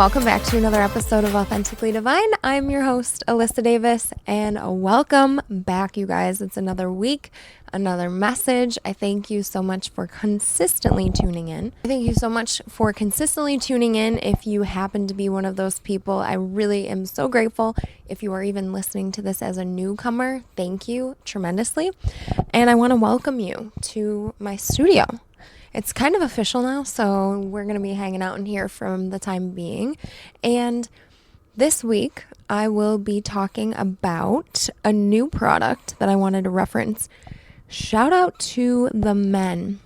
Welcome back to another episode of Authentically Divine. I'm your host, Alyssa Davis, and welcome back, you guys. It's another week, another message. I thank you so much for consistently tuning in. If you happen to be one of those people, I really am so grateful. If you are even listening to this as a newcomer, thank you tremendously. And I want to welcome you to my studio. It's kind of official now, so we're going to be hanging out in here from the time being. And this week, I will be talking about a new product that I wanted to reference. Shout out to the men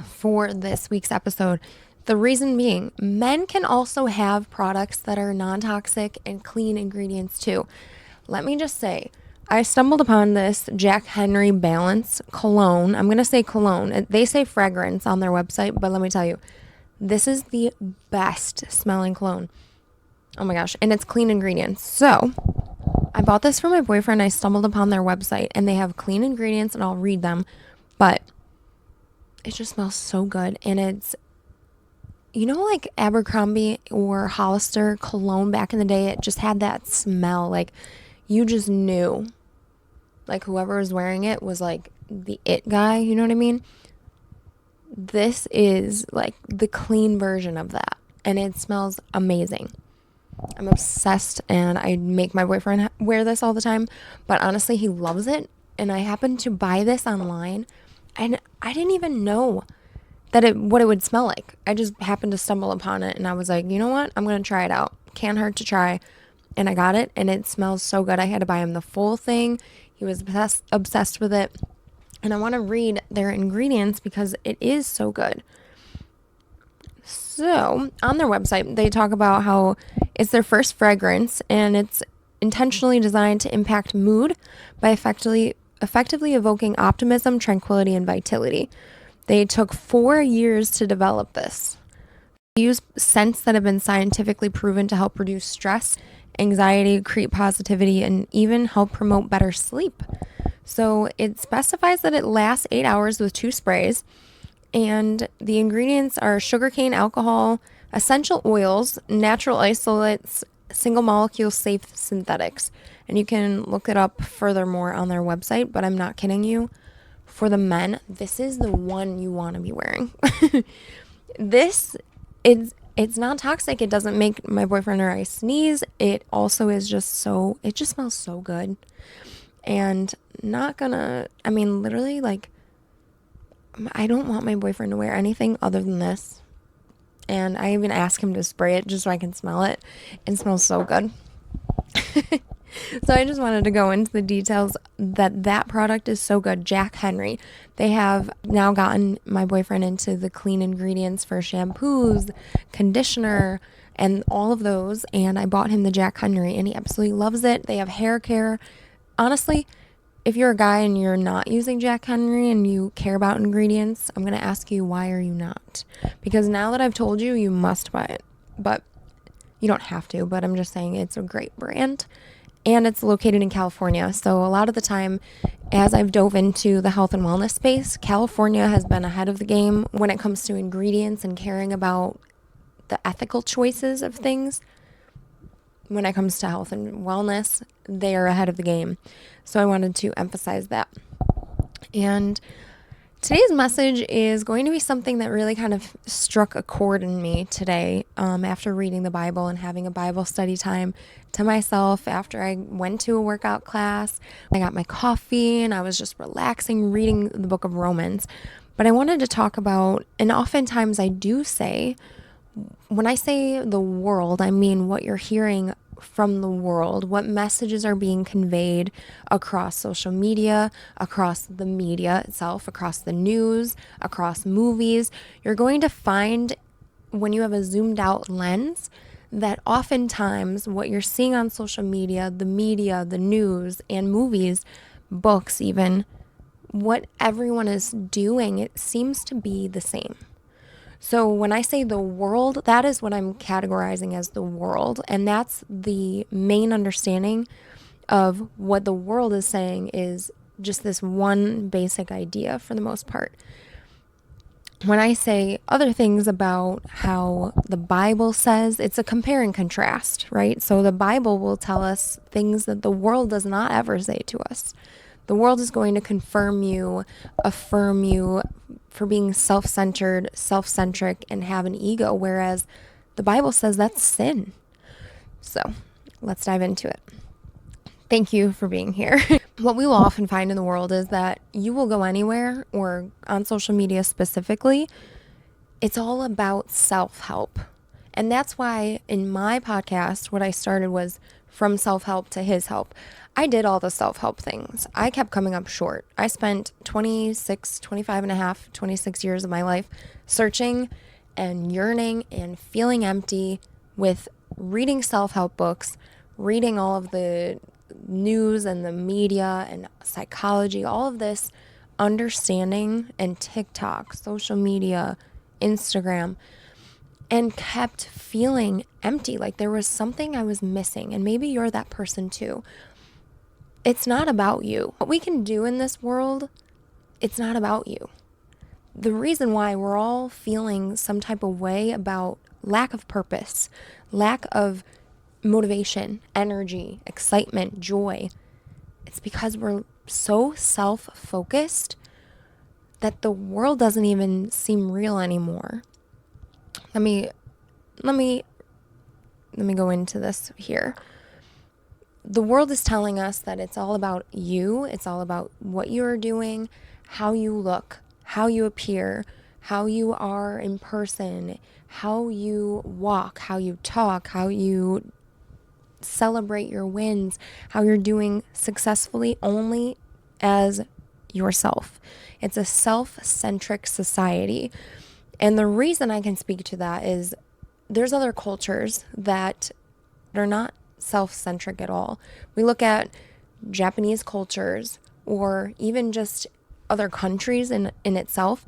for this week's episode. The reason being, men can also have products that are non-toxic and clean ingredients too. Let me just say, I stumbled upon this Jack Henry Balance cologne. I'm going to say cologne. They say fragrance on their website, but let me tell you, this is the best smelling cologne. Oh my gosh. And it's clean ingredients. So I bought this for my boyfriend. I stumbled upon their website and they have clean ingredients and I'll read them, but it just smells so good. And it's, you know, like Abercrombie or Hollister cologne back in the day, it just had that smell. Like you just knew, like whoever was wearing it was like the it guy, you know what I mean? This is like the clean version of that, and it smells amazing. I'm obsessed, and I make my boyfriend wear this all the time, but honestly, he loves it, and I happened to buy this online, and I didn't even know that what it would smell like. I just happened to stumble upon it, and I was like, you know what? I'm going to try it out. Can't hurt to try. And I got it, and it smells so good. I had to buy him the full thing. He was obsessed with it. And I want to read their ingredients because it is so good. So, on their website, they talk about how it's their first fragrance, and it's intentionally designed to impact mood by effectively evoking optimism, tranquility, and vitality. They took 4 years to develop this. They use scents that have been scientifically proven to help reduce stress, anxiety, create positivity, and even help promote better sleep. So it specifies that it lasts 8 hours with 2 sprays, and the ingredients are sugarcane alcohol, essential oils, natural isolates, single molecule safe synthetics. And you can look it up furthermore on their website, but I'm not kidding you. For the men, this is the one you want to be wearing. It's not toxic. It doesn't make my boyfriend or I sneeze. It also is it just smells so good. And literally, like, I don't want my boyfriend to wear anything other than this. And I even ask him to spray it just so I can smell it. It smells so good. So I just wanted to go into the details that product is so good. Jack Henry. They have now gotten my boyfriend into the clean ingredients for shampoos, conditioner, and all of those. And I bought him the Jack Henry and he absolutely loves it. They have hair care. Honestly, if you're a guy and you're not using Jack Henry and you care about ingredients, I'm going to ask you, why are you not? Because now that I've told you, you must buy it. But you don't have to, but I'm just saying it's a great brand. And it's located in California. So a lot of the time, as I've dove into the health and wellness space, California has been ahead of the game when it comes to ingredients and caring about the ethical choices of things. When it comes to health and wellness, they are ahead of the game. So I wanted to emphasize that. And today's message is going to be something that really kind of struck a chord in me today after reading the Bible and having a Bible study time to myself after I went to a workout class. I got my coffee and I was just relaxing reading the book of Romans. But I wanted to talk about, and oftentimes I do say, when I say the world, I mean what you're hearing from the world, what messages are being conveyed across social media, across the media itself, across the news, across movies. You're going to find, when you have a zoomed out lens, that oftentimes what you're seeing on social media, the news, and movies, books even, what everyone is doing, it seems to be the same. So when I say the world, that is what I'm categorizing as the world. And that's the main understanding of what the world is saying is just this one basic idea for the most part. when I say other things about how the Bible says, it's a compare and contrast, right? So the Bible will tell us things that the world does not ever say to us. The world is going to confirm you, affirm you for being self-centered, self-centric, and have an ego, whereas the Bible says that's sin. So let's dive into it. Thank you for being here. What we will often find in the world is that you will go anywhere, or on social media specifically, it's all about self-help. And that's why in my podcast, what I started was from self-help to his help. I did all the self-help things. I kept coming up short. I spent 25 and a half, 26 years of my life searching and yearning and feeling empty with reading self-help books, reading all of the news and the media and psychology, all of this understanding, and TikTok, social media, Instagram, and kept feeling empty, like there was something I was missing. And maybe you're that person too. It's not about you. What we can do in this world, it's not about you. The reason why we're all feeling some type of way about lack of purpose, lack of motivation, energy, excitement, joy, it's because we're so self-focused that the world doesn't even seem real anymore. Let me go into this here. The world is telling us that it's all about you. It's all about what you're doing, how you look, how you appear, how you are in person, how you walk, how you talk, how you celebrate your wins, how you're doing successfully only as yourself. It's a self-centric society. And the reason I can speak to that is there's other cultures that are not self-centric at all. We look at Japanese cultures or even just other countries in itself.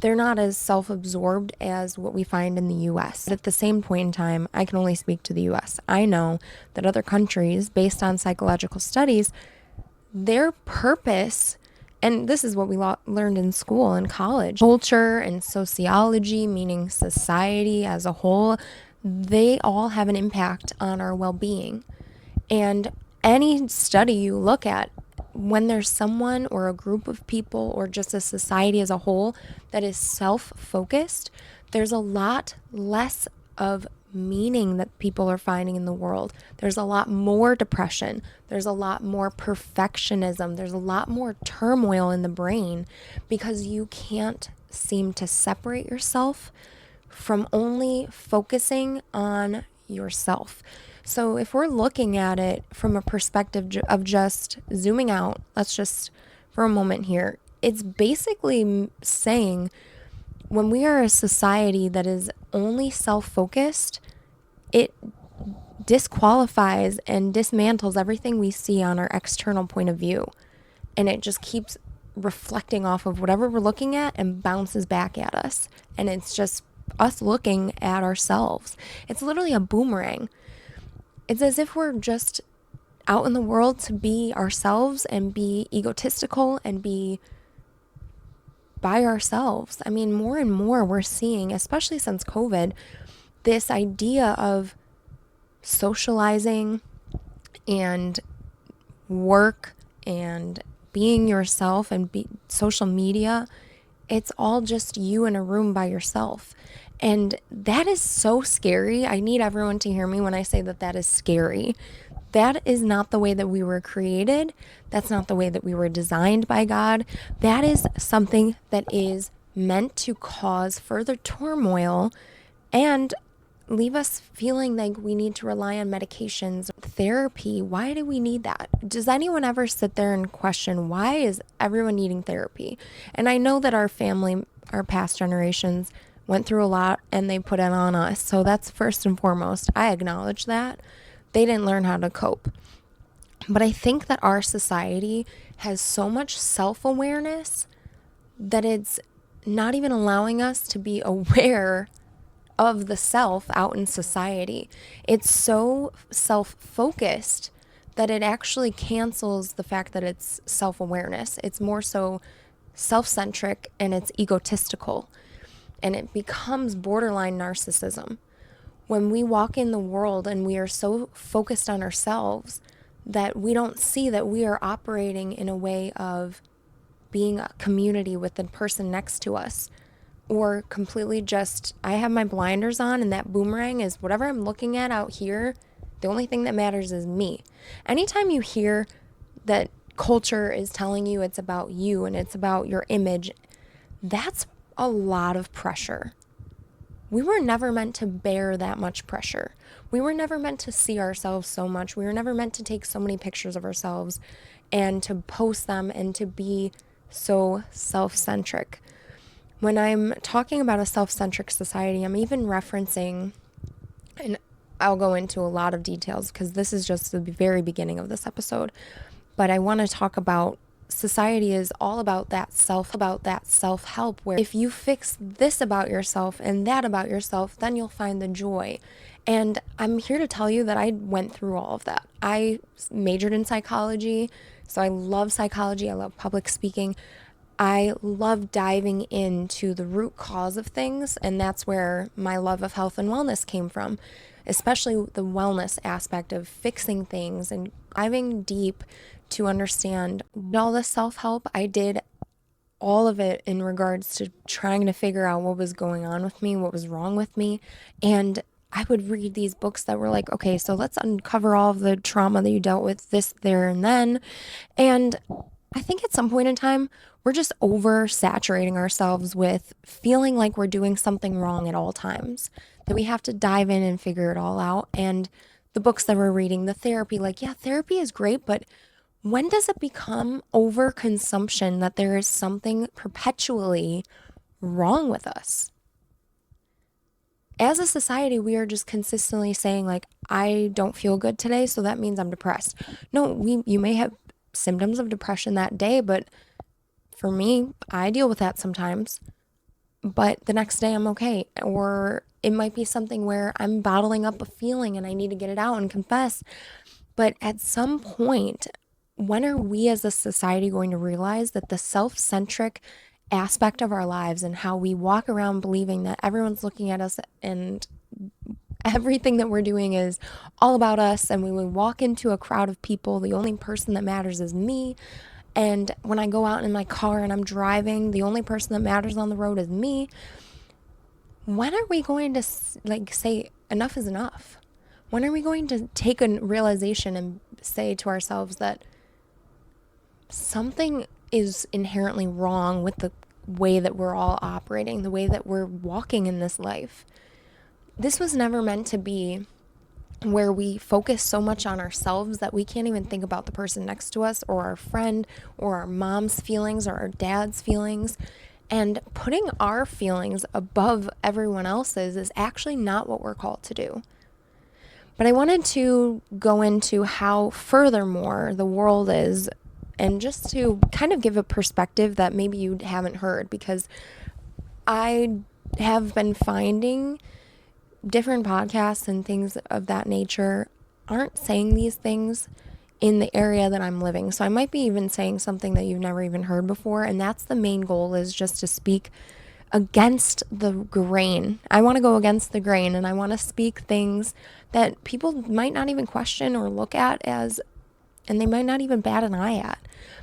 They're not as self-absorbed as what we find in the US. At the same point in time, I can only speak to the US. I know that other countries, based on psychological studies, their purpose, and this is what we learned in school and college, culture and sociology, meaning society as a whole, they all have an impact on our well-being. And any study you look at, when there's someone or a group of people or just a society as a whole that is self-focused, there's a lot less of meaning that people are finding in the world. There's a lot more depression. There's a lot more perfectionism. There's a lot more turmoil in the brain because you can't seem to separate yourself from only focusing on yourself. So if we're looking at it from a perspective of just zooming out, let's just for a moment here, it's basically saying when we are a society that is only self-focused, it disqualifies and dismantles everything we see on our external point of view. And it just keeps reflecting off of whatever we're looking at and bounces back at us. And it's just us looking at ourselves. It's literally a boomerang. It's as if we're just out in the world to be ourselves and be egotistical and be by ourselves. I mean, more and more we're seeing, especially since COVID, this idea of socializing and work and being yourself and social media. It's all just you in a room by yourself. And that is so scary. I need everyone to hear me when I say that that is scary. That is not the way that we were created. That's not the way that we were designed by God. That is something that is meant to cause further turmoil and leave us feeling like we need to rely on medications, therapy. Why do we need that? Does anyone ever sit there and question, why is everyone needing therapy? And I know that our family, our past generations went through a lot and they put it on us. So that's first and foremost. I acknowledge that. They didn't learn how to cope. But I think that our society has so much self-awareness that it's not even allowing us to be aware of the self out in society. It's so self-focused that it actually cancels the fact that it's self-awareness. It's more so self-centric and it's egotistical. and it becomes borderline narcissism. When we walk in the world and we are so focused on ourselves that we don't see that we are operating in a way of being a community with the person next to us, or completely just, I have my blinders on and that boomerang is whatever I'm looking at out here. The only thing that matters is me. Anytime you hear that culture is telling you it's about you and it's about your image, that's a lot of pressure. We were never meant to bear that much pressure. We were never meant to see ourselves so much. We were never meant to take so many pictures of ourselves and to post them and to be so self-centric. When I'm talking about a self-centric society, I'm even referencing, and I'll go into a lot of details because this is just the very beginning of this episode, but I want to talk about society is all about that self-help, where if you fix this about yourself and that about yourself, then you'll find the joy. And I'm here to tell you that I went through all of that. I majored in psychology, so I love psychology. I love public speaking. I love diving into the root cause of things, and that's where my love of health and wellness came from, especially the wellness aspect of fixing things and diving deep to understand all the self-help. I did all of it in regards to trying to figure out what was going on with me, what was wrong with me, and I would read these books that were like, okay, so let's uncover all of the trauma that you dealt with this, there, and then. And I think at some point in time, we're just oversaturating ourselves with feeling like we're doing something wrong at all times, that we have to dive in and figure it all out. And the books that we're reading, the therapy, like, yeah, therapy is great, but when does it become overconsumption that there is something perpetually wrong with us? As a society, we are just consistently saying, like, I don't feel good today, so that means I'm depressed. No, you may have symptoms of depression that day, but for me, I deal with that sometimes. But the next day I'm okay. Or it might be something where I'm bottling up a feeling and I need to get it out and confess. But at some point, when are we as a society going to realize that the self-centric aspect of our lives and how we walk around believing that everyone's looking at us and everything that we're doing is all about us, and when we walk into a crowd of people, the only person that matters is me, and when I go out in my car and I'm driving, the only person that matters on the road is me, when are we going to say enough is enough? When are we going to take a realization and say to ourselves that something is inherently wrong with the way that we're all operating, the way that we're walking in this life? This was never meant to be where we focus so much on ourselves that we can't even think about the person next to us or our friend or our mom's feelings or our dad's feelings. And putting our feelings above everyone else's is actually not what we're called to do. But I wanted to go into how furthermore the world is, and just to kind of give a perspective that maybe you haven't heard, because I have been finding different podcasts and things of that nature aren't saying these things in the area that I'm living. So I might be even saying something that you've never even heard before. And that's the main goal, is just to speak against the grain. I want to go against the grain, and I want to speak things that people might not even question or look at as, and they might not even bat an eye at.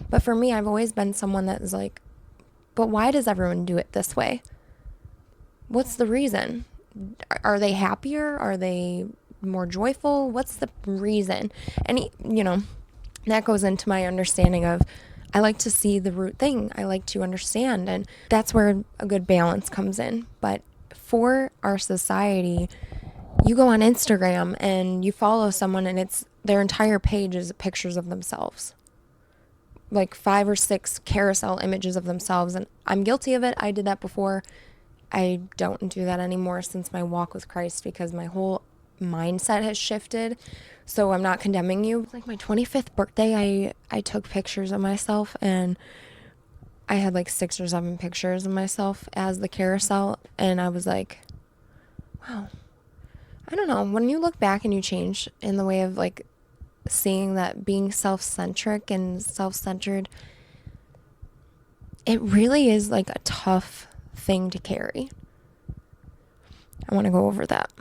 But for me, I've always been someone that is like, but why does everyone do it this way? What's the reason? Are they happier? Are they more joyful? What's the reason? And, that goes into my understanding of, I like to see the root thing. I like to understand. And that's where a good balance comes in. But for our society, you go on Instagram and you follow someone and it's their entire page is pictures of themselves. Like 5 or 6 carousel images of themselves. And I'm guilty of it. I did that before. I don't do that anymore since my walk with Christ, because my whole mindset has shifted. So I'm not condemning you. Like my 25th birthday, I took pictures of myself, and I had like 6 or 7 pictures of myself as the carousel. And I was like, wow, I don't know. When you look back and you change in the way of like seeing that being self-centric and self-centered, it really is like a tough thing to carry. I want to go over that.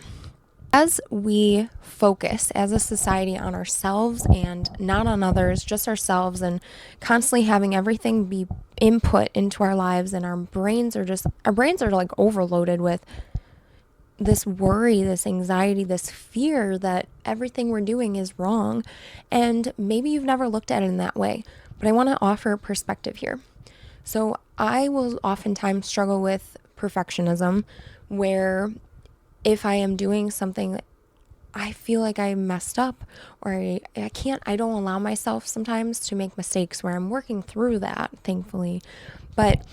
As we focus as a society on ourselves and not on others, just ourselves, and constantly having everything be input into our lives, and our brains are like overloaded with this worry, this anxiety, this fear that everything we're doing is wrong. And maybe you've never looked at it in that way, but I want to offer a perspective here. So I will oftentimes struggle with perfectionism, where if I am doing something, I feel like I messed up, or I don't allow myself sometimes to make mistakes, where I'm working through that, thankfully. But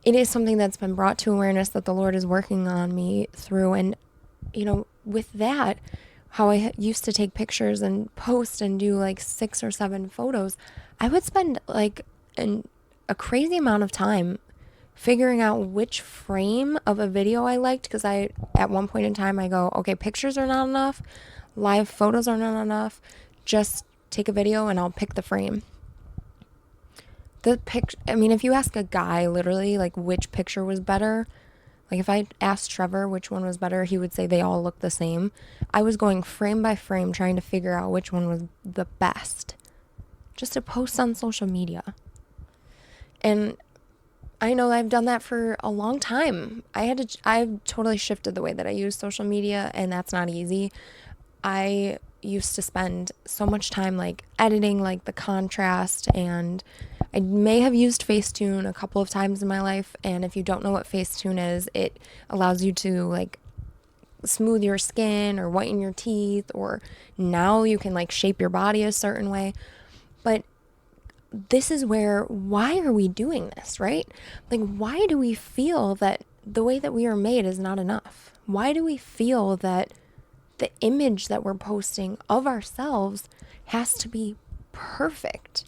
it is something that's been brought to awareness that the Lord is working on me through. And, with that, how I used to take pictures and post and do like 6 or 7 photos, I would spend like a crazy amount of time figuring out which frame of a video I liked, because at one point in time I go, okay, pictures are not enough, live photos are not enough, just take a video and I'll pick the frame. If you ask a guy literally like which picture was better, like if I asked Trevor which one was better, he would say they all look the same. I was going frame by frame trying to figure out which one was the best, just to post on social media. And I know I've done that for a long time. I've totally shifted the way that I use social media, and that's not easy. I used to spend so much time like editing like the contrast, and I may have used Facetune a couple of times in my life. And if you don't know what Facetune is, it allows you to like smooth your skin or whiten your teeth, or now you can like shape your body a certain way. But this is why are we doing this, right? Like, why do we feel that the way that we are made is not enough? Why do we feel that the image that we're posting of ourselves has to be perfect?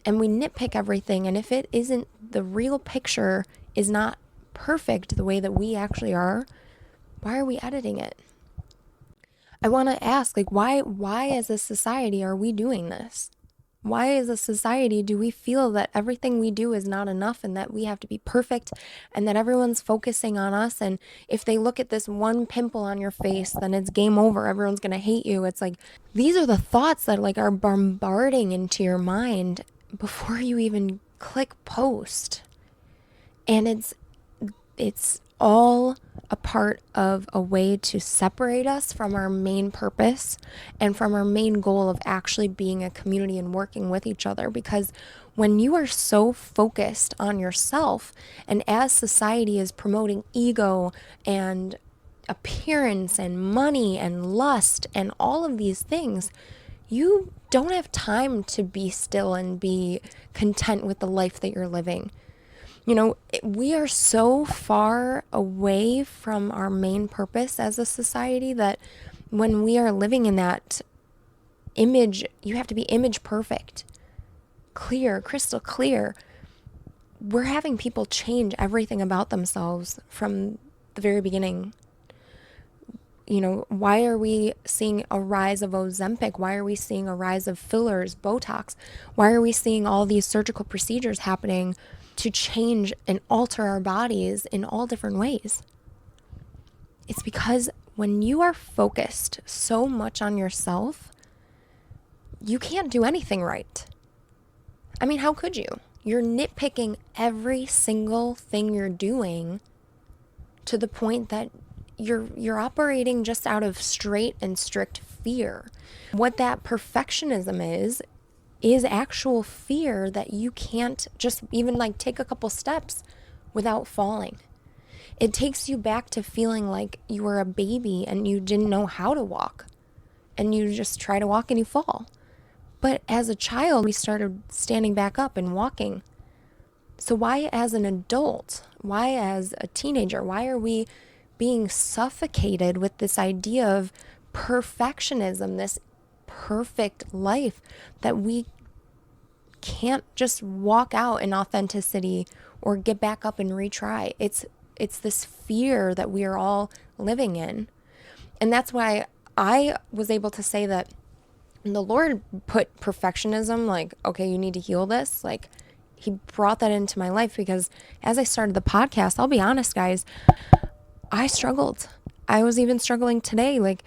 And we nitpick everything, and if it isn't, the real picture is not perfect the way that we actually are, why are we editing it? I want to ask, like, why as a society are we doing this? Why as a society do we feel that everything we do is not enough, and that we have to be perfect, and that everyone's focusing on us, and if they look at this one pimple on your face, then it's game over, everyone's going to hate you? It's like, these are the thoughts that like are bombarding into your mind before you even click post. And it's all a part of a way to separate us from our main purpose and from our main goal of actually being a community and working with each other. Because when you are so focused on yourself, and as society is promoting ego and appearance and money and lust and all of these things, you don't have time to be still and be content with the life that you're living. We are so far away from our main purpose as a society that when we are living in that image, you have to be image perfect, clear, crystal clear. We're having people change everything about themselves from the very beginning. Why are we seeing a rise of Ozempic? Why are we seeing a rise of fillers, Botox? Why are we seeing all these surgical procedures happening to change and alter our bodies in all different ways? It's because when you are focused so much on yourself, you can't do anything right. How could you? You're nitpicking every single thing you're doing to the point that you're operating just out of straight and strict fear. What that perfectionism is actual fear that you can't just even like take a couple steps without falling. It takes you back to feeling like you were a baby and you didn't know how to walk, and you just try to walk and you fall. But as a child, we started standing back up and walking. So why as an adult, why as a teenager, why are we being suffocated with this idea of perfectionism, this perfect life, that we can't just walk out in authenticity or get back up and retry? It's this fear that we are all living in. And that's why I was able to say that the Lord put perfectionism, like, okay, you need to heal this. Like, he brought that into my life, because as I started the podcast, I'll be honest, guys, I struggled. I was even struggling today. Like,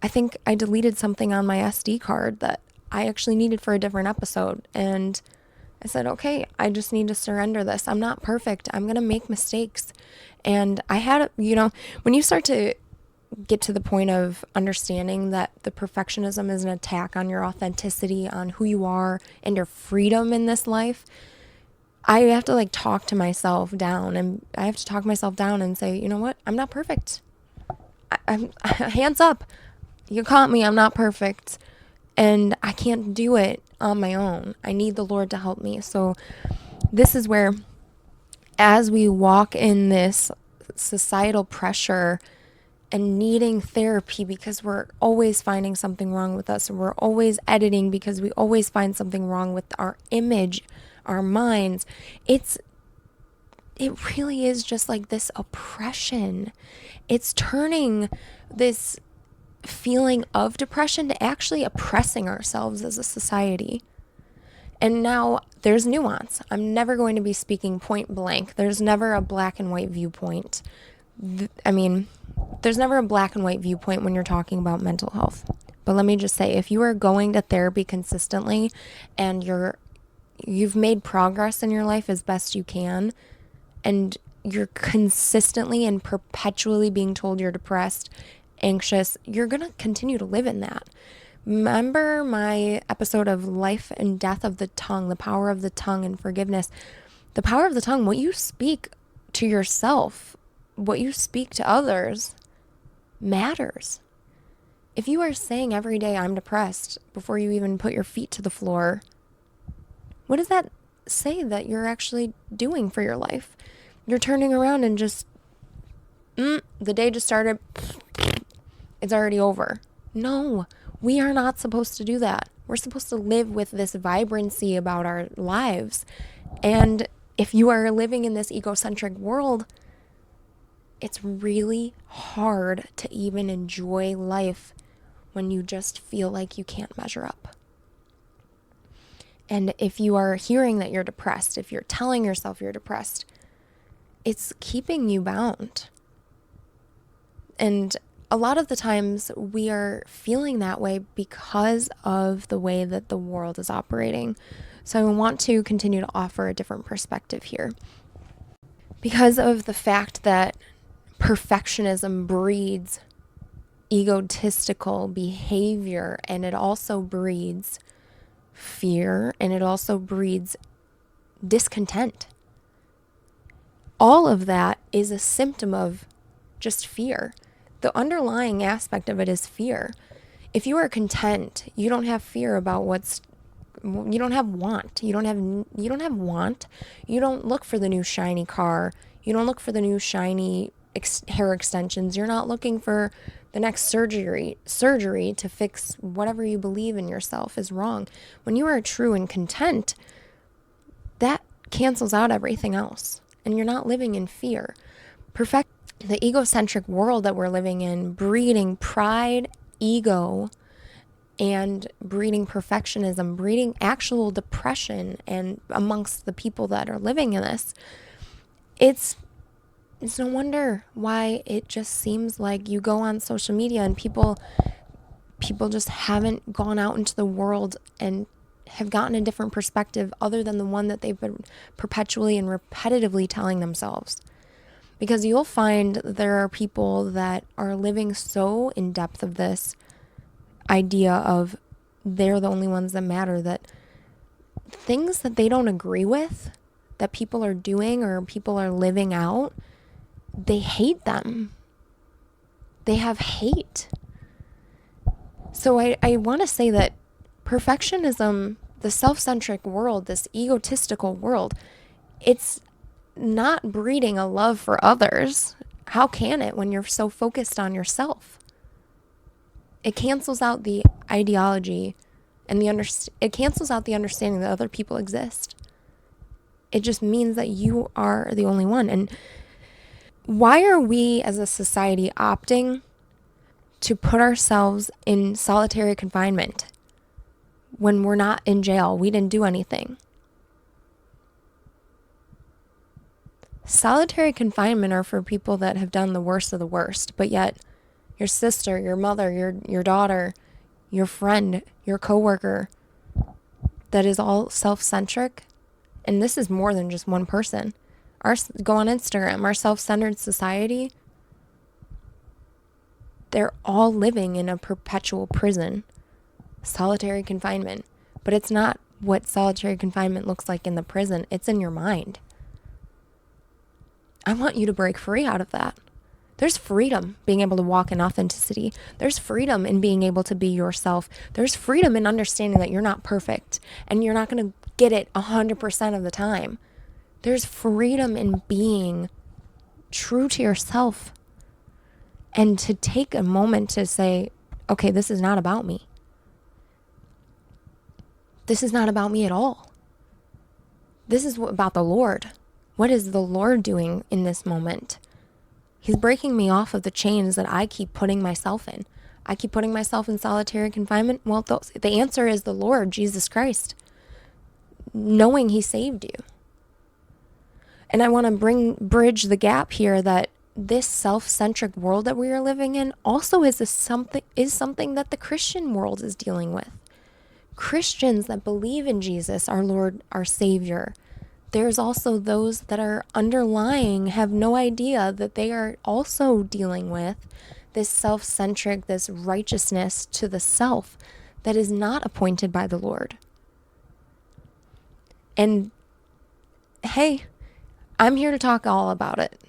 I think I deleted something on my SD card that I actually needed for a different episode. And I said, okay, I just need to surrender this. I'm not perfect. I'm going to make mistakes. And I had, when you start to get to the point of understanding that the perfectionism is an attack on your authenticity, on who you are, and your freedom in this life, I have to like talk to myself down, and I have to talk myself down and say, you know what? I'm not perfect. I'm hands up. You caught me. I'm not perfect. And I can't do it on my own. I need the Lord to help me. So this is where, as we walk in this societal pressure and needing therapy because we're always finding something wrong with us, and we're always editing because we always find something wrong with our image, our minds, it really is just like this oppression. It's turning this feeling of depression to actually oppressing ourselves as a society. And now there's nuance. I'm never going to be speaking point blank. There's never a black and white viewpoint. There's never a black and white viewpoint when you're talking about mental health. But let me just say, if you are going to therapy consistently and you've made progress in your life as best you can, and you're consistently and perpetually being told you're depressed, anxious, you're going to continue to live in that. Remember my episode of Life and Death of the Tongue, the power of the tongue and forgiveness. The power of the tongue, what you speak to yourself, what you speak to others matters. If you are saying every day, I'm depressed, before you even put your feet to the floor, what does that say that you're actually doing for your life? You're turning around and just, the day just started, it's already over. No, we are not supposed to do that. We're supposed to live with this vibrancy about our lives. And if you are living in this egocentric world, it's really hard to even enjoy life when you just feel like you can't measure up. And if you are hearing that you're depressed, if you're telling yourself you're depressed, it's keeping you bound. And a lot of the times we are feeling that way because of the way that the world is operating. So I want to continue to offer a different perspective here. Because of the fact that perfectionism breeds egotistical behavior, and it also breeds fear, and it also breeds discontent. All of that is a symptom of just fear. The underlying aspect of it is fear. If you are content, you don't have fear about you don't have want. You don't have want. You don't look for the new shiny car. You don't look for the new shiny hair extensions. You're not looking for the next surgery to fix whatever you believe in yourself is wrong. When you are true and content, that cancels out everything else, and you're not living in fear. The egocentric world that we're living in, breeding pride, ego, and breeding perfectionism, breeding actual depression, and amongst the people that are living in this, it's no wonder why it just seems like you go on social media and people just haven't gone out into the world and have gotten a different perspective other than the one that they've been perpetually and repetitively telling themselves. Because you'll find there are people that are living so in depth of this idea of they're the only ones that matter, that things that they don't agree with, that people are doing or people are living out, they hate them. They have hate. So I want to say that perfectionism, the self-centric world, this egotistical world, it's not breeding a love for others. How can it when you're so focused on yourself? It cancels out the ideology and it cancels out the understanding that other people exist. It just means that you are the only one. And why are we as a society opting to put ourselves in solitary confinement when we're not in jail? We didn't do anything. Solitary confinement are for people that have done the worst of the worst, but yet your sister, your mother, your daughter, your friend, your coworker, that is all self-centric. And this is more than just one person. Go on Instagram, our self-centered society, they're all living in a perpetual prison, solitary confinement. But it's not what solitary confinement looks like in the prison. It's in your mind. I want you to break free out of that. There's freedom being able to walk in authenticity. There's freedom in being able to be yourself. There's freedom in understanding that you're not perfect and you're not going to get it 100% of the time. There's freedom in being true to yourself and to take a moment to say, okay, this is not about me. This is not about me at all. This is about the Lord. What is the Lord doing in this moment? He's breaking me off of the chains that I keep putting myself in. I keep putting myself in solitary confinement. Well, the answer is the Lord, Jesus Christ, knowing He saved you. And I want to bridge the gap here that this self-centric world that we are living in also is something that the Christian world is dealing with. Christians that believe in Jesus, our Lord, our Savior, there's also those that are underlying, have no idea that they are also dealing with this self-centric, this righteousness to the self that is not appointed by the Lord. And hey, I'm here to talk all about it.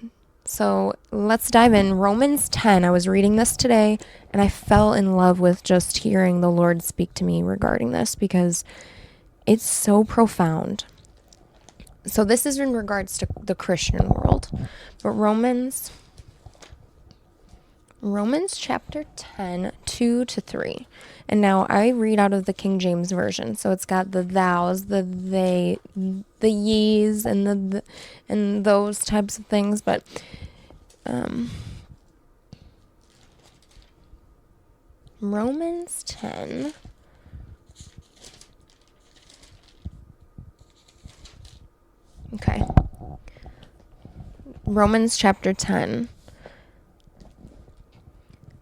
So let's dive in. Romans 10, I was reading this today and I fell in love with just hearing the Lord speak to me regarding this because it's so profound. So this is in regards to the Christian world. But Romans chapter 10, 2-3. And now I read out of the King James Version. So it's got the thous, the they, the ye's, and and those types of things. But Romans 10. Okay. Romans chapter 10.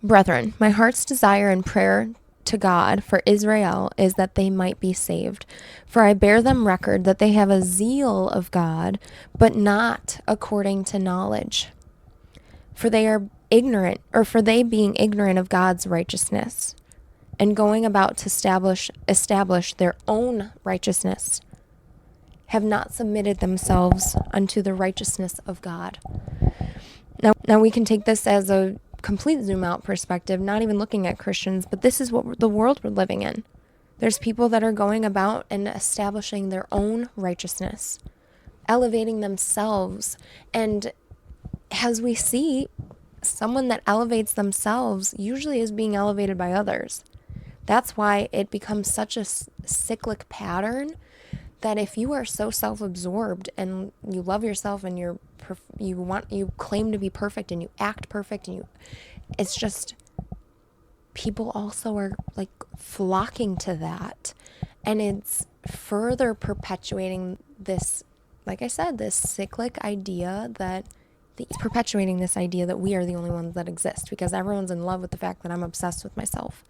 Brethren, my heart's desire and prayer to God for Israel is that they might be saved. For I bear them record that they have a zeal of God, but not according to knowledge. For they are ignorant, or for they being ignorant of God's righteousness, and going about to establish their own righteousness, have not submitted themselves unto the righteousness of God. Now we can take this as a complete zoom out perspective, not even looking at Christians, but this is what the world we're living in. There's people that are going about and establishing their own righteousness, elevating themselves. And as we see, someone that elevates themselves usually is being elevated by others. That's why it becomes such a cyclic pattern that if you are so self-absorbed and you love yourself and you claim to be perfect and you act perfect and it's just people also are like flocking to that, and it's further perpetuating this, like I said, this cyclic idea that it's perpetuating this idea that we are the only ones that exist because everyone's in love with the fact that I'm obsessed with myself.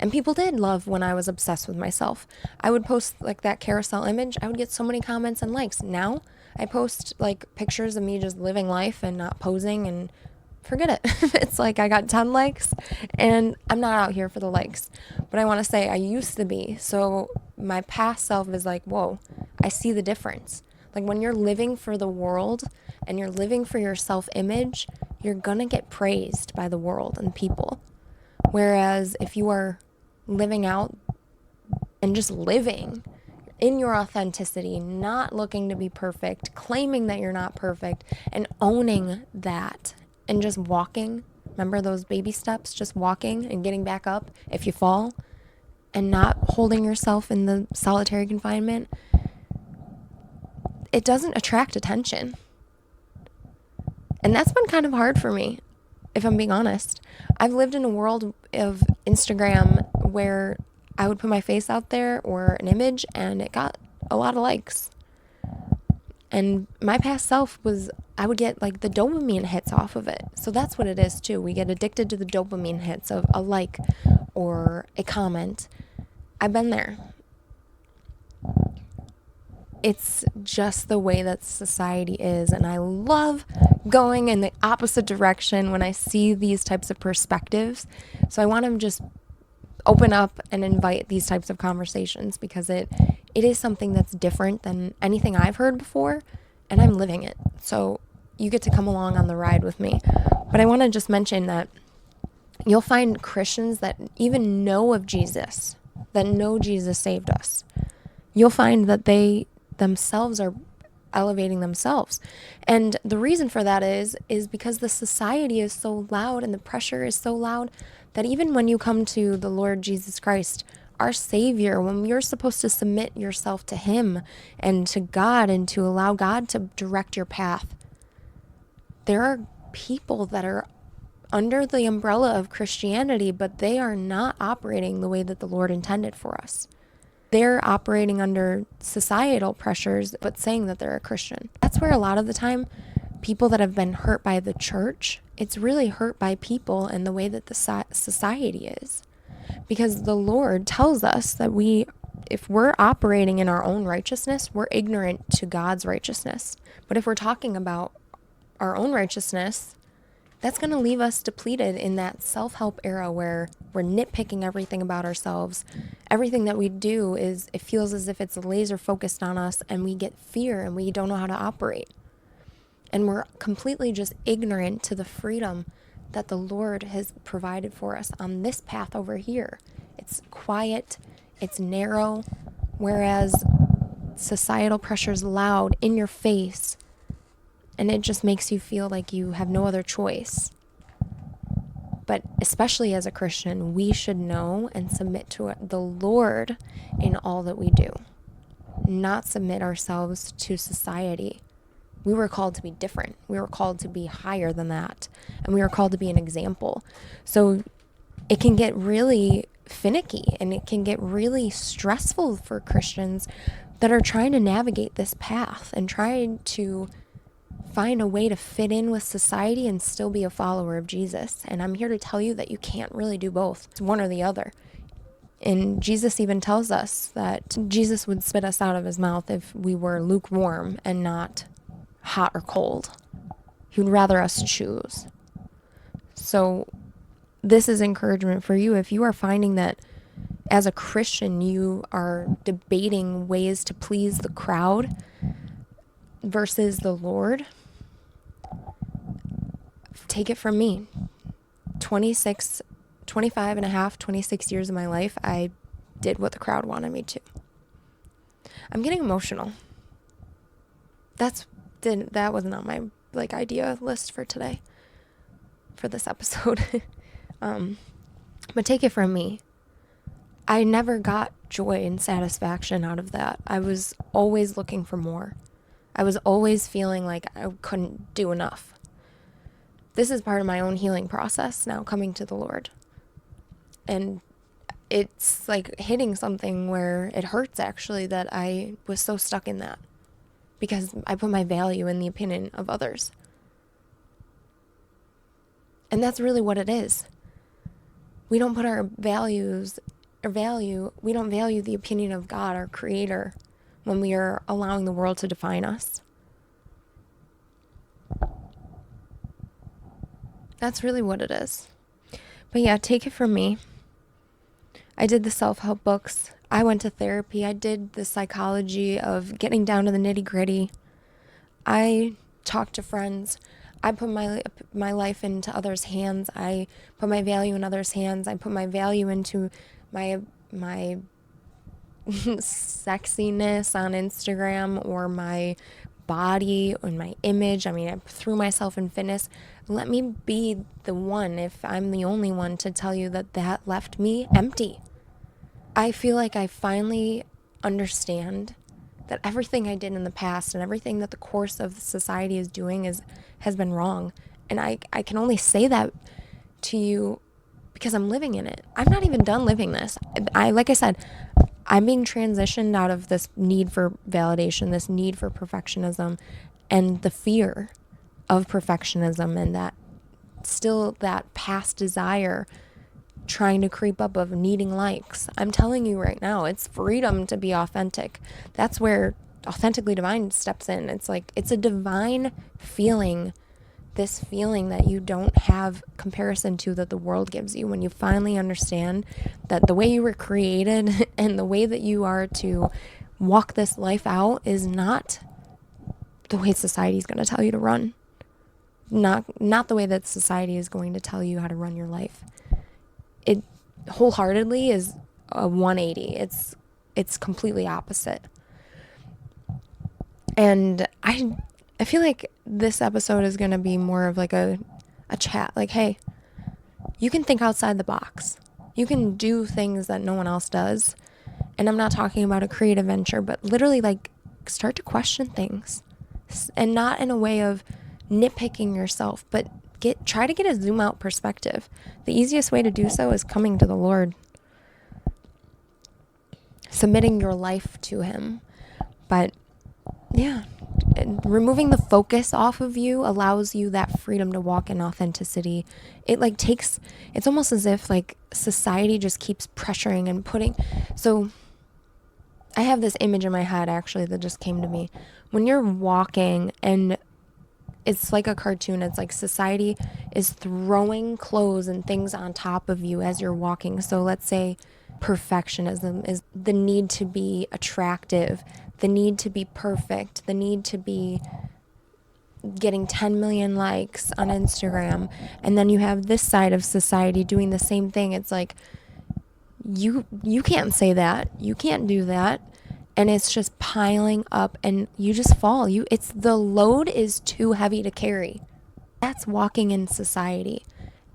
And people did love when I was obsessed with myself. I would post like that carousel image. I would get so many comments and likes. Now I post like pictures of me just living life and not posing, and forget it. It's like I got 10 likes and I'm not out here for the likes. But I want to say I used to be. So my past self is like, whoa, I see the difference. Like when you're living for the world and you're living for your self-image, you're going to get praised by the world and people. Whereas if you are living out and just living in your authenticity, not looking to be perfect, claiming that you're not perfect, and owning that, and just walking, remember those baby steps, just walking and getting back up if you fall, and not holding yourself in the solitary confinement, it doesn't attract attention. And that's been kind of hard for me, if I'm being honest. I've lived in a world of Instagram where I would put my face out there or an image and it got a lot of likes. And my past self was I would get like the dopamine hits off of it. So that's what it is too. We get addicted to the dopamine hits of a like or a comment. I've been there. It's just the way that society is, and I love going in the opposite direction when I see these types of perspectives. So I want to just open up and invite these types of conversations because it is something that's different than anything I've heard before, and I'm living it. So you get to come along on the ride with me. But I want to just mention that you'll find Christians that even know of Jesus, that know Jesus saved us. You'll find that they themselves are elevating themselves. And the reason for that is because the society is so loud and the pressure is so loud that even when you come to the Lord Jesus Christ, our Savior, when you're supposed to submit yourself to Him and to God and to allow God to direct your path, there are people that are under the umbrella of Christianity, but they are not operating the way that the Lord intended for us. They're operating under societal pressures, but saying that they're a Christian. That's where a lot of the time, people that have been hurt by the church, it's really hurt by people and the way that the society is. Because the Lord tells us that if we're operating in our own righteousness, we're ignorant to God's righteousness. But if we're talking about our own righteousness, that's going to leave us depleted in that self-help era where we're nitpicking everything about ourselves. Everything that we do it feels as if it's laser focused on us, and we get fear and we don't know how to operate. And we're completely just ignorant to the freedom that the Lord has provided for us on this path over here. It's quiet, it's narrow, whereas societal pressure's loud, in your face, and it just makes you feel like you have no other choice. But especially as a Christian, we should know and submit to the Lord in all that we do, not submit ourselves to society. We were called to be different. We were called to be higher than that, and we were called to be an example. So it can get really finicky, and it can get really stressful for Christians that are trying to navigate this path and trying to find a way to fit in with society and still be a follower of Jesus. And I'm here to tell you that you can't really do both. It's one or the other. And Jesus even tells us that Jesus would spit us out of his mouth if we were lukewarm and not hot or cold. He would rather us choose. So this is encouragement for you. If you are finding that as a Christian you are debating ways to please the crowd versus the Lord, take it from me. 26 years of my life, I did what the crowd wanted me to. I'm getting emotional. That wasn't on my idea list for today, for this episode. But take it from me. I never got joy and satisfaction out of that. I was always looking for more. I was always feeling like I couldn't do enough. This is part of my own healing process now, coming to the Lord. And it's like hitting something where it hurts, actually, that I was so stuck in that because I put my value in the opinion of others. And that's really what it is. We don't put our we don't value the opinion of God, our Creator, when we are allowing the world to define us. That's really what it is. But yeah, take it from me. I did the self-help books. I went to therapy. I did the psychology of getting down to the nitty-gritty. I talked to friends. I put my life into others' hands. I put my value in others' hands. I put my value into my sexiness on Instagram, or my body and my image. I mean, I threw myself in fitness. Let me be the one, if I'm the only one, to tell you that left me empty. I feel like I finally understand that everything I did in the past and everything that the course of society is doing has been wrong. And I can only say that to you because I'm living in it. I'm not even done living this. Like I said, I'm being transitioned out of this need for validation, this need for perfectionism, and the fear of perfectionism and that past desire trying to creep up of needing likes. I'm telling you right now, it's freedom to be authentic. That's where authentically divine steps in. It's like, it's a divine feeling, this feeling that you don't have comparison to, that the world gives you when you finally understand that the way you were created and the way that you are to walk this life out is not the way society is going to tell you to run. Not the way that society is going to tell you how to run your life. It wholeheartedly is a 180. It's completely opposite. And I feel like this episode is going to be more of like a chat. Like, hey, you can think outside the box. You can do things that no one else does. And I'm not talking about a creative venture, but literally like start to question things. And not in a way of nitpicking yourself, but try to get a zoom out perspective. The easiest way to do so is coming to the Lord, submitting your life to Him. But yeah, removing the focus off of you allows you that freedom to walk in authenticity. It's almost as if like society just keeps pressuring and putting. So I have this image in my head actually that just came to me. When you're walking and it's like a cartoon. It's like society is throwing clothes and things on top of you as you're walking. So let's say perfectionism is the need to be attractive, the need to be perfect, the need to be getting 10 million likes on Instagram. And then you have this side of society doing the same thing. It's like, you can't say that. You can't do that. And it's just piling up and you just fall. The load is too heavy to carry. That's walking in society.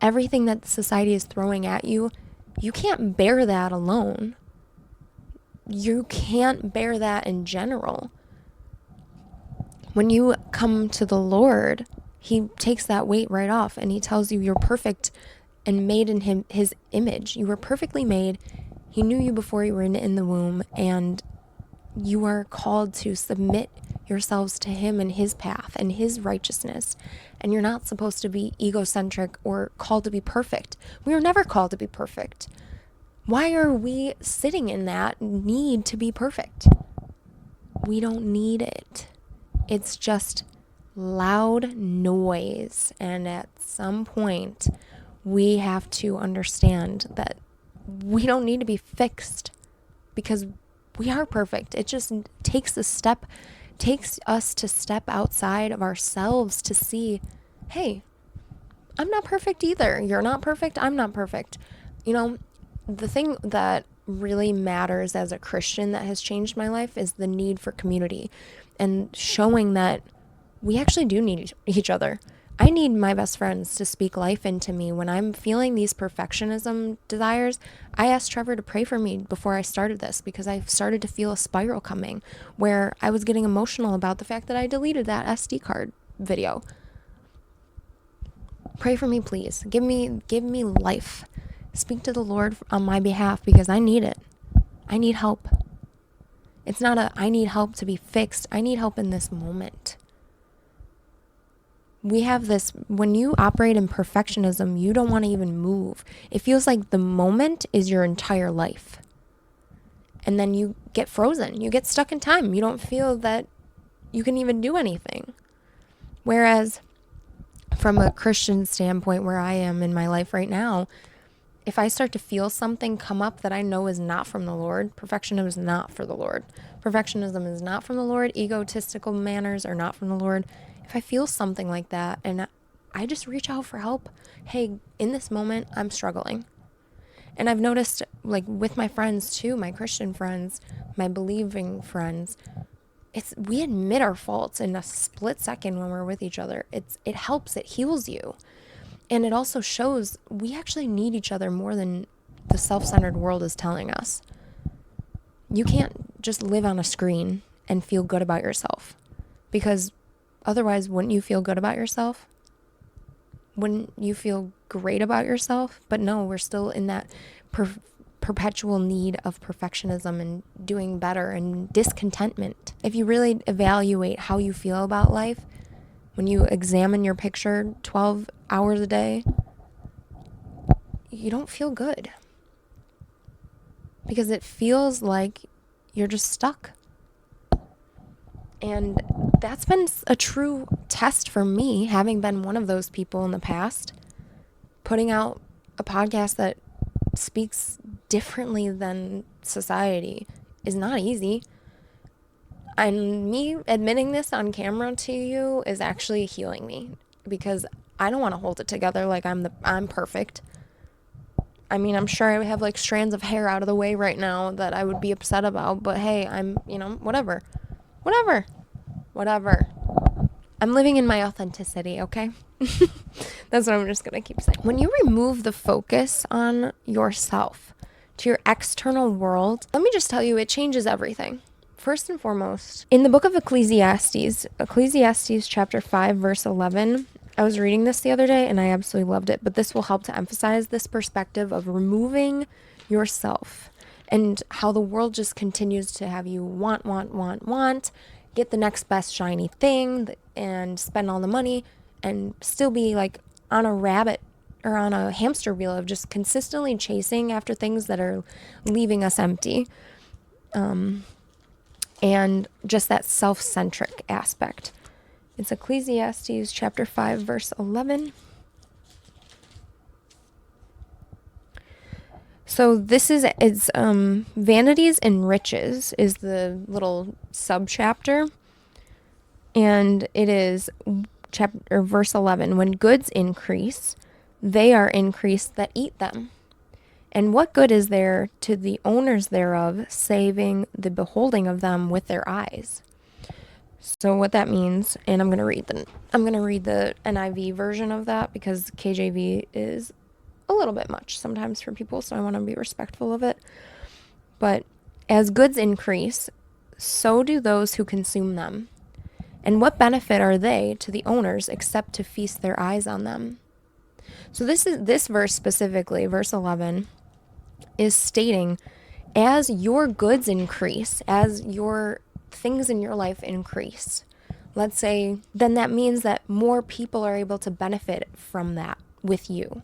Everything that society is throwing at you, you can't bear that alone. You can't bear that in general. When you come to the Lord, He takes that weight right off and He tells you you're perfect and made in His image. You were perfectly made. He knew you before you were in the womb, and you are called to submit yourselves to Him and His path and His righteousness. And you're not supposed to be egocentric or called to be perfect. We are never called to be perfect. Why are we sitting in that need to be perfect? We don't need it. It's just loud noise. And at some point, we have to understand that we don't need to be fixed because we are perfect. It just takes us to step outside of ourselves to see, hey, I'm not perfect either. You're not perfect. I'm not perfect. The thing that really matters as a Christian that has changed my life is the need for community and showing that we actually do need each other. I need my best friends to speak life into me. When I'm feeling these perfectionism desires, I asked Trevor to pray for me before I started this because I started to feel a spiral coming where I was getting emotional about the fact that I deleted that SD card video. Pray for me, please. Give me life. Speak to the Lord on my behalf because I need it. I need help. It's not I need help to be fixed. I need help in this moment. We have this, when you operate in perfectionism, you don't want to even move. It feels like the moment is your entire life. And then you get frozen. You get stuck in time. You don't feel that you can even do anything. Whereas from a Christian standpoint where I am in my life right now, if I start to feel something come up that I know is not from the Lord, perfectionism is not for the Lord. Perfectionism is not from the Lord. Egotistical manners are not from the Lord. If I feel something like that and I just reach out for help, hey, in this moment, I'm struggling. And I've noticed, like with my friends too, my Christian friends, my believing friends, we admit our faults in a split second when we're with each other. It helps, it heals you. And it also shows we actually need each other more than the self-centered world is telling us. You can't just live on a screen and feel good about yourself because otherwise, wouldn't you feel good about yourself? Wouldn't you feel great about yourself? But no, we're still in that perpetual need of perfectionism and doing better and discontentment. If you really evaluate how you feel about life, when you examine your picture 12 hours a day, you don't feel good. Because it feels like you're just stuck. And that's been a true test for me, having been one of those people in the past. Putting out a podcast that speaks differently than society is not easy. And me admitting this on camera to you is actually healing me, because I don't want to hold it together like I'm perfect. I mean, I'm sure I have like strands of hair out of the way right now that I would be upset about, but hey, I'm, whatever. Whatever. I'm living in my authenticity, okay? That's what I'm just going to keep saying. When you remove the focus on yourself to your external world, let me just tell you, it changes everything. First and foremost, in the book of Ecclesiastes chapter 5, verse 11, I was reading this the other day and I absolutely loved it, but this will help to emphasize this perspective of removing yourself and how the world just continues to have you want, get the next best shiny thing and spend all the money and still be like on a rabbit or on a hamster wheel of just consistently chasing after things that are leaving us empty. And just that self-centric aspect. It's Ecclesiastes chapter 5, verse 11. So this is, it's Vanities and Riches is the little sub-chapter. And it is verse 11. When goods increase, they are increased that eat them. And what good is there to the owners thereof, saving the beholding of them with their eyes? So what that means, and I'm going to read the NIV version of that, because KJV is a little bit much sometimes for people, so I want to be respectful of it. But as goods increase, so do those who consume them. And what benefit are they to the owners except to feast their eyes on them? So this verse specifically, verse 11, is stating, as your goods increase, as your things in your life increase, let's say, then that means that more people are able to benefit from that with you.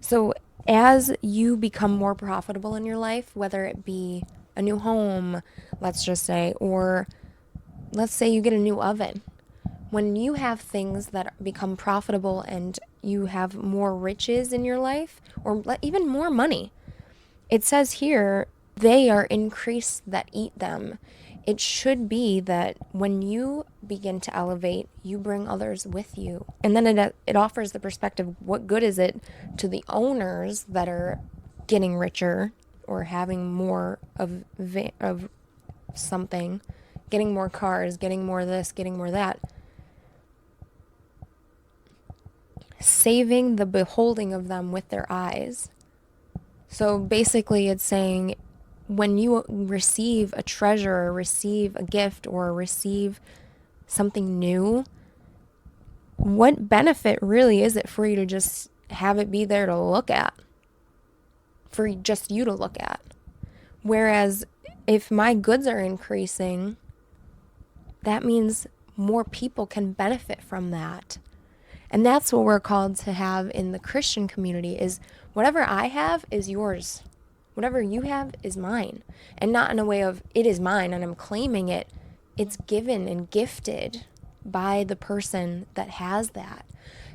So as you become more profitable in your life, whether it be a new home, let's just say, or let's say you get a new oven, when you have things that become profitable and you have more riches in your life, or even more money, it says here, they are increased that eat them. It should be that when you begin to elevate, you bring others with you. And then it offers the perspective, what good is it to the owners that are getting richer or having more of something, getting more cars, getting more this, getting more that, saving the beholding of them with their eyes. So basically it's saying, when you receive a treasure, or receive a gift, or receive something new, what benefit really is it for you to just have it be there to look at? For just you to look at. Whereas if my goods are increasing, that means more people can benefit from that. And that's what we're called to have in the Christian community, is whatever I have is yours. Whatever you have is mine. And not in a way of, it is mine and I'm claiming it. It's given and gifted by the person that has that.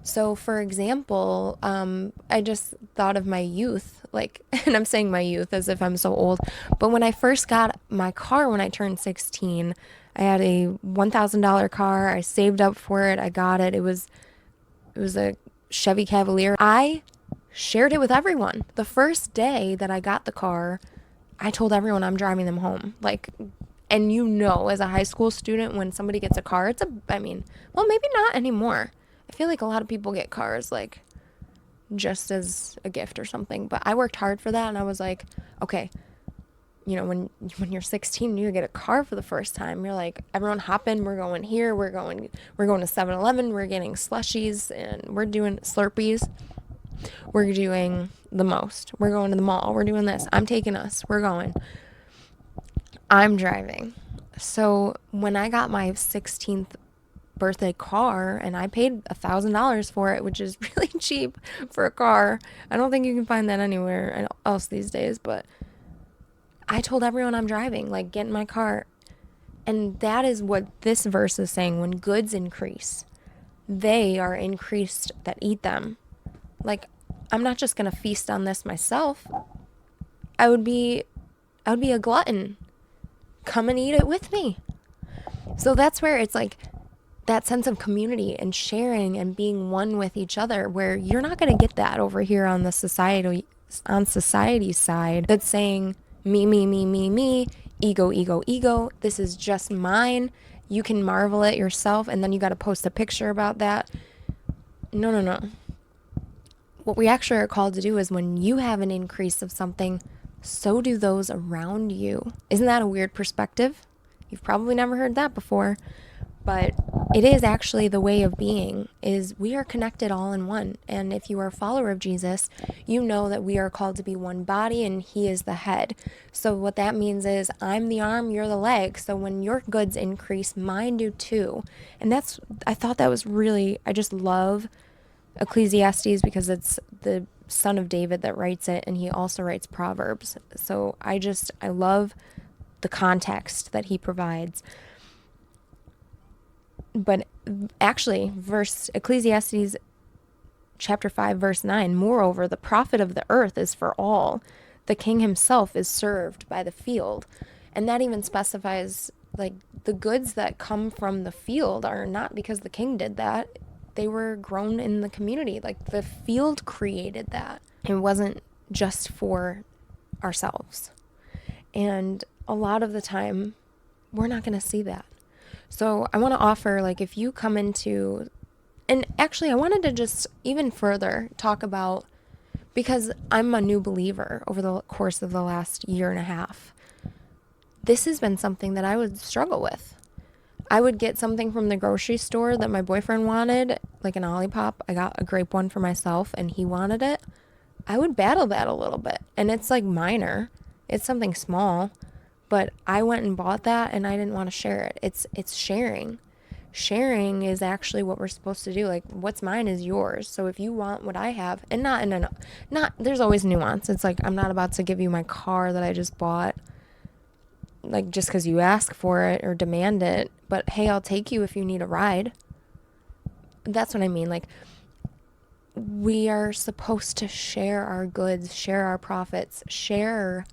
So for example, I just thought of my youth, and I'm saying my youth as if I'm so old, but when I first got my car when I turned 16, I had a $1,000 car. I saved up for it. I got it. It was a Chevy Cavalier. I shared it with everyone. The first day that I got the car, I told everyone I'm driving them home. And as a high school student, when somebody gets a car, maybe not anymore. I feel like a lot of people get cars, just as a gift or something. But I worked hard for that, and I was like, okay, when you're 16, you get a car for the first time. You're like, everyone hop in, we're going here, we're going to 7-Eleven, we're getting slushies, and we're doing Slurpees. We're doing the most. We're going to the mall. We're doing this. I'm taking us. We're going. I'm driving. So when I got my 16th birthday car, and I paid $1,000 for it, which is really cheap for a car. I don't think you can find that anywhere else these days, but I told everyone I'm driving, like, get in my car. And that is what this verse is saying. When goods increase, they are increased that eat them. Like, I'm not just going to feast on this myself. I would be a glutton. Come and eat it with me. So that's where it's like that sense of community and sharing and being one with each other, where you're not going to get that over here on the society's side that's saying me, me, me, me, me, ego, ego, ego. This is just mine. You can marvel at yourself, and then you got to post a picture about that. No, no, no. What we actually are called to do is when you have an increase of something, so do those around you. Isn't that a weird perspective? You've probably never heard that before, but it is actually the way of being, is we are connected all in one. And if you are a follower of Jesus, you know that we are called to be one body and he is the head. So what that means is I'm the arm, you're the leg. So when your goods increase, mine do too. And I thought that was really, I just love Ecclesiastes because it's the son of David that writes it, and he also writes Proverbs. So I love the context that he provides. But actually, Ecclesiastes chapter 5, verse 9, moreover, the profit of the earth is for all. The king himself is served by the field. And that even specifies, like, the goods that come from the field are not because the king did that. They were grown in the community. Like, the field created that. It wasn't just for ourselves. And a lot of the time, we're not going to see that. So I want to offer, like, if you come into, and actually I wanted to just even further talk about, because I'm a new believer over the course of the last year and a half, this has been something that I would struggle with. I would get something from the grocery store that my boyfriend wanted, like an Olipop. I got a grape one for myself and he wanted it. I would battle that a little bit. And it's like minor. It's something small. But I went and bought that and I didn't want to share it. It's sharing. Sharing is actually what we're supposed to do. Like, what's mine is yours. So if you want what I have, and not there's always nuance. It's like, I'm not about to give you my car that I just bought, like, just because you ask for it or demand it. But hey, I'll take you if you need a ride. That's what I mean. Like, we are supposed to share our goods, share our profits, share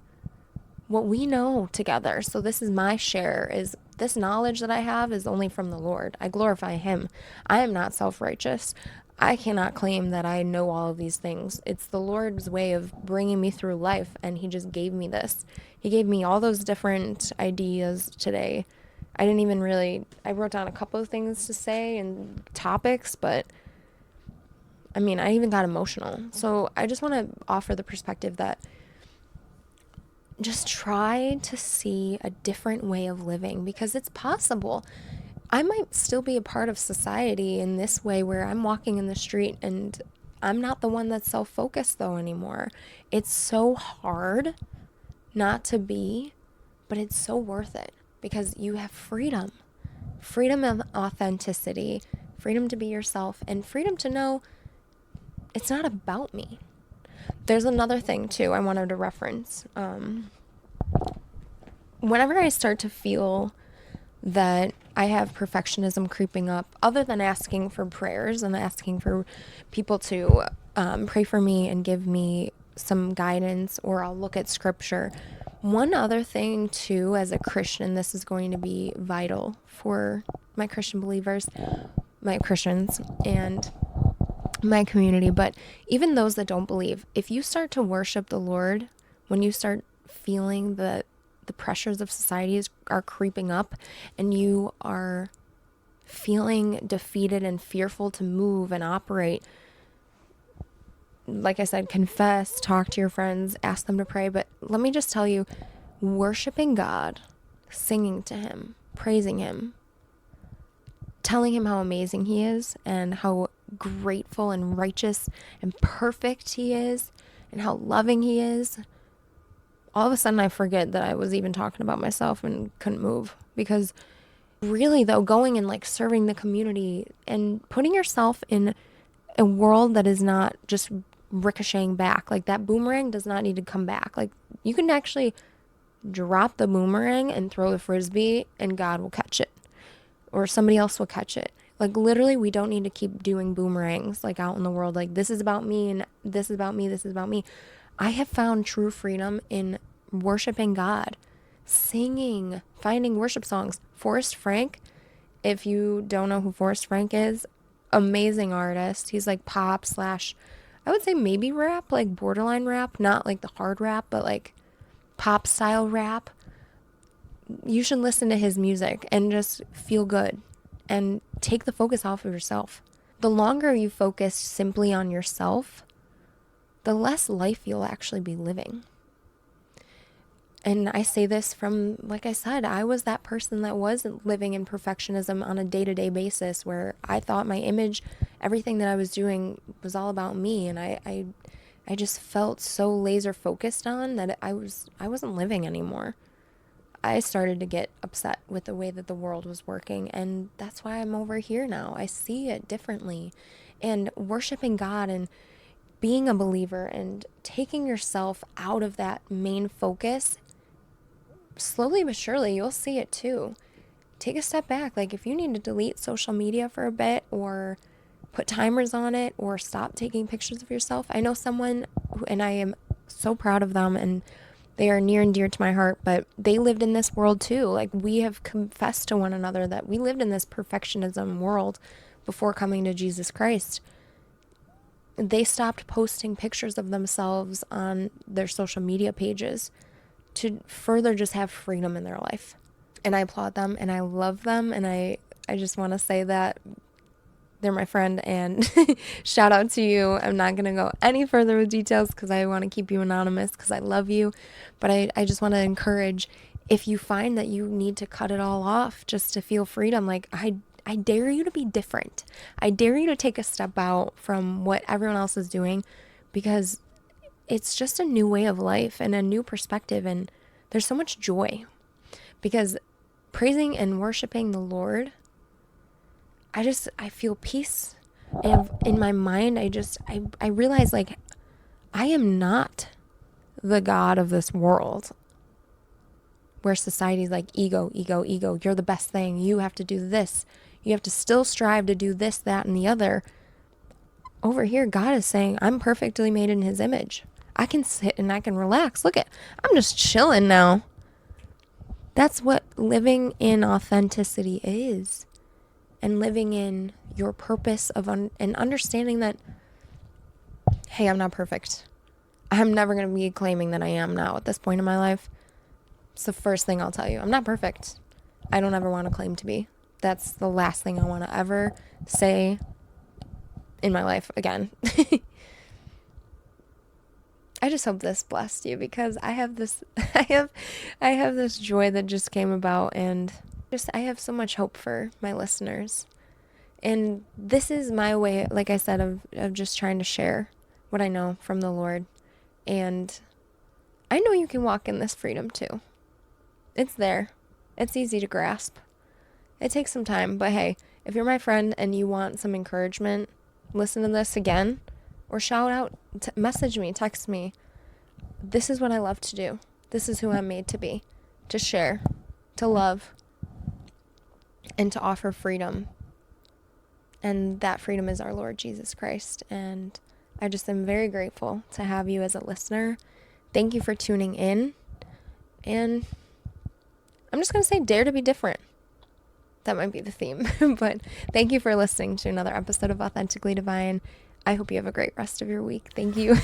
what we know together. So this is my share, is this knowledge that I have is only from the Lord. I glorify him. I am not self-righteous. I cannot claim that I know all of these things. It's the Lord's way of bringing me through life, and he just gave me this. He gave me all those different ideas today. I wrote down a couple of things to say and topics, but I mean, I even got emotional. So I just want to offer the perspective that just try to see a different way of living, because it's possible. I might still be a part of society in this way, where I'm walking in the street and I'm not the one that's self-focused though anymore. It's so hard not to be, but it's so worth it, because you have freedom of authenticity, freedom to be yourself, and freedom to know it's not about me. There's another thing too I wanted to reference. Whenever I start to feel that I have perfectionism creeping up, other than asking for prayers and asking for people to pray for me and give me some guidance, or I'll look at scripture. One other thing too, as a Christian, this is going to be vital for my Christian believers, my Christians, and my community, but even those that don't believe, if you start to worship the Lord, when you start feeling the pressures of society are creeping up, and you are feeling defeated and fearful to move and operate, like I said, confess, talk to your friends, ask them to pray. But let me just tell you, worshiping God, singing to him, praising him, telling him how amazing he is and how grateful and righteous and perfect he is and how loving he is, all of a sudden I forget that I was even talking about myself and couldn't move, because Really though, going and like serving the community and putting yourself in a world that is not just ricocheting back. Like that boomerang does not need to come back. Like you can actually drop the boomerang and throw the frisbee and God will catch it or somebody else will catch it. Like literally we don't need to keep doing boomerangs like out in the world. Like this is about me and this is about me. This is about me. I have found true freedom in worshiping God, singing, finding worship songs. Forrest Frank, if you don't know who Forrest Frank is, amazing artist. He's like pop slash, I would say maybe rap, like borderline rap, not like the hard rap, but like pop style rap. You should listen to his music and just feel good and take the focus off of yourself. The longer you focus simply on yourself, the less life you'll actually be living. And I say this from, like I said, I was that person that was living in perfectionism on a day-to-day basis where I thought my image, everything that I was doing was all about me. And I just felt so laser focused on that I wasn't living anymore. I started to get upset with the way that the world was working. And that's why I'm over here now. I see it differently. And worshiping God and being a believer and taking yourself out of that main focus, slowly but surely, you'll see it too. Take a step back. Like if you need to delete social media for a bit or put timers on it or stop taking pictures of yourself. I know someone who, and I am so proud of them and they are near and dear to my heart, but they lived in this world too. Like we have confessed to one another that we lived in this perfectionism world before coming to Jesus Christ. They stopped posting pictures of themselves on their social media pages to further just have freedom in their life. And I applaud them and I love them. And I just want to say that they're my friend and shout out to you. I'm not going to go any further with details because I want to keep you anonymous because I love you. But I just want to encourage, if you find that you need to cut it all off just to feel freedom, like I dare you to be different. I dare you to take a step out from what everyone else is doing because it's just a new way of life and a new perspective. And there's so much joy because praising and worshiping the Lord, I feel peace. And in my mind, I realize like I am not the God of this world where society's like ego, ego, ego. You're the best thing. You have to do this. You have to still strive to do this, that, and the other. Over here, God is saying, I'm perfectly made in his image. I can sit and I can relax. Look I'm just chilling now. That's what living in authenticity is. And living in your purpose of and understanding that, hey, I'm not perfect. I'm never going to be claiming that I am now at this point in my life. It's the first thing I'll tell you. I'm not perfect. I don't ever want to claim to be. That's the last thing I want to ever say in my life again. I just hope this blessed you because I have this joy that just came about and I have so much hope for my listeners. And this is my way, like I said, of just trying to share what I know from the Lord. And I know you can walk in this freedom too. It's there. It's easy to grasp. It takes some time, but hey, if you're my friend and you want some encouragement, listen to this again or shout out, message me, text me. This is what I love to do. This is who I'm made to be, to share, to love, and to offer freedom. And that freedom is our Lord Jesus Christ. And I just am very grateful to have you as a listener. Thank you for tuning in. And I'm just going to say, dare to be different. That might be the theme. But thank you for listening to another episode of Authentically Divine. I hope you have a great rest of your week. Thank you.